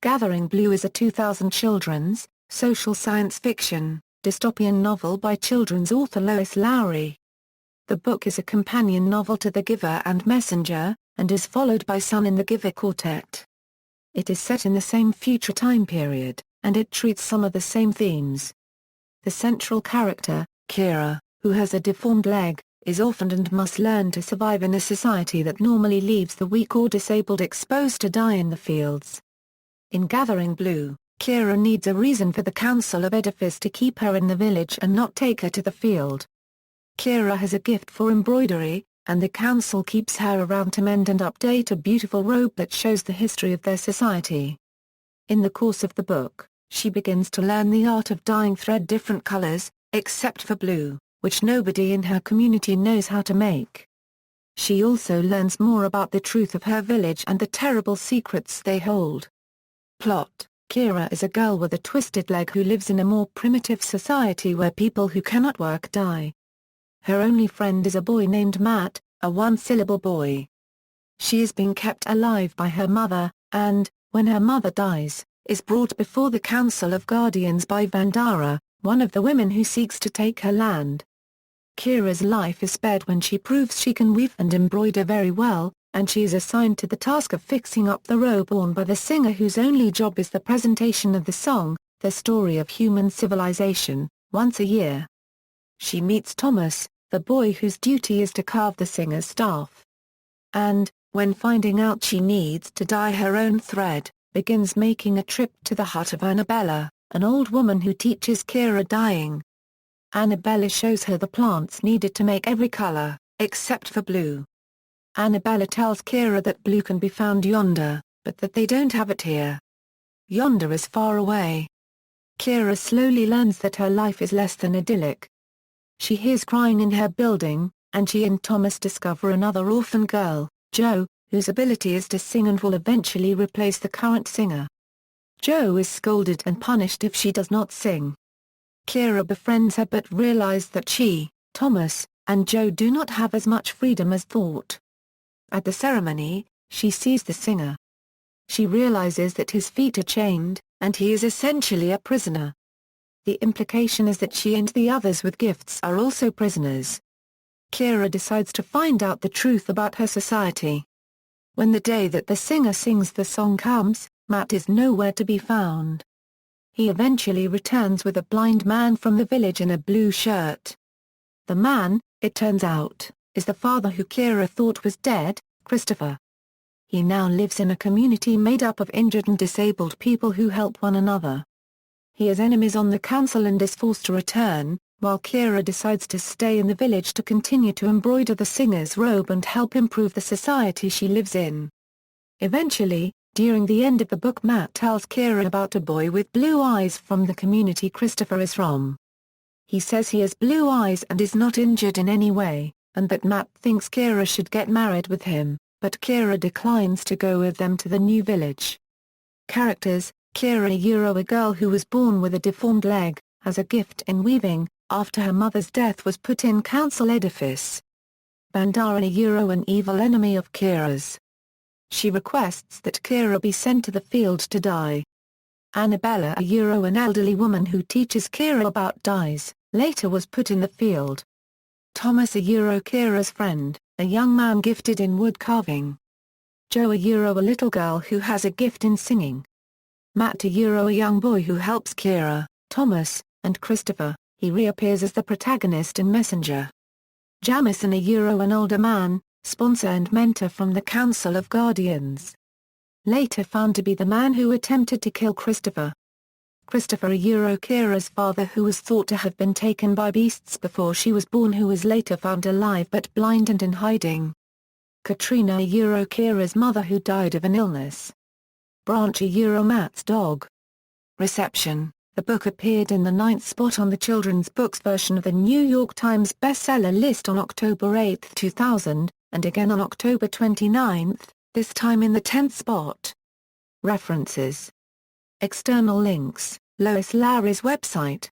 Gathering Blue is a 2000 children's, social science fiction, dystopian novel by children's author Lois Lowry. The book is a companion novel to The Giver and Messenger, and is followed by Sun in the Giver Quartet. It is set in the same future time period, and it treats some of the same themes. The central character, Kira, who has a deformed leg, is orphaned and must learn to survive in a society that normally leaves the weak or disabled exposed to die in the fields. In Gathering Blue, Kira needs a reason for the Council of Edifice to keep her in the village and not take her to the field. Kira has a gift for embroidery, and the council keeps her around to mend and update a beautiful robe that shows the history of their society. In the course of the book, she begins to learn the art of dyeing thread different colors, except for blue, which nobody in her community knows how to make. She also learns more about the truth of her village and the terrible secrets they hold. Plot: Kira is a girl with a twisted leg who lives in a more primitive society where people who cannot work die. Her only friend is a boy named Matt, a one-syllable boy. She is being kept alive by her mother, and, when her mother dies, is brought before the Council of Guardians by Vandara, one of the women who seeks to take her land. Kira's life is spared when she proves she can weave and embroider very well, and she is assigned to the task of fixing up the robe worn by the singer whose only job is the presentation of the song, The Story of Human Civilization, once a year. She meets Thomas, the boy whose duty is to carve the singer's staff. And, when finding out she needs to dye her own thread, begins making a trip to the hut of Annabella, an old woman who teaches Kira dyeing. Annabella shows her the plants needed to make every color, except for blue. Annabella tells Kira that blue can be found yonder, but that they don't have it here. Yonder is far away. Kira slowly learns that her life is less than idyllic. She hears crying in her building, and she and Thomas discover another orphan girl, Jo, whose ability is to sing and will eventually replace the current singer. Jo is scolded and punished if she does not sing. Kira befriends her but realizes that she, Thomas, and Jo do not have as much freedom as thought. At the ceremony, she sees the singer. She realizes that his feet are chained, and he is essentially a prisoner. The implication is that she and the others with gifts are also prisoners. Kira decides to find out the truth about her society. When the day that the singer sings the song comes, Matt is nowhere to be found. He eventually returns with a blind man from the village in a blue shirt. The man, it turns out, is the father who Kira thought was dead, Christopher. He now lives in a community made up of injured and disabled people who help one another. He has enemies on the council and is forced to return, while Kira decides to stay in the village to continue to embroider the singer's robe and help improve the society she lives in. Eventually, during the end of the book, Matt tells Kira about a boy with blue eyes from the community Christopher is from. He says he has blue eyes and is not injured in any way, and that Matt thinks Kira should get married with him, but Kira declines to go with them to the new village. Characters: Kira, a girl who was born with a deformed leg, has a gift in weaving, after her mother's death was put in Council Edifice. Vandara, an evil enemy of Kira's. She requests that Kira be sent to the field to die. Annabella, an elderly woman who teaches Kira about dyes, later was put in the field. Thomas, Kira's friend, a young man gifted in wood carving. Jo, a little girl who has a gift in singing. Matt, a young boy who helps Kira, Thomas, and Christopher. He reappears as the protagonist in Messenger. Jamison, an older man, sponsor and mentor from the Council of Guardians. Later found to be the man who attempted to kill Christopher. Christopher, Kira's father, who was thought to have been taken by beasts before she was born, who was later found alive but blind and in hiding. Katrina, Kira's mother, who died of an illness. Branch, Matt's dog. Reception: the book appeared in the 9th spot on the children's books version of the New York Times bestseller list on October 8, 2000, and again on October 29, this time in the 10th spot. References. External links: Lois Lowry's website,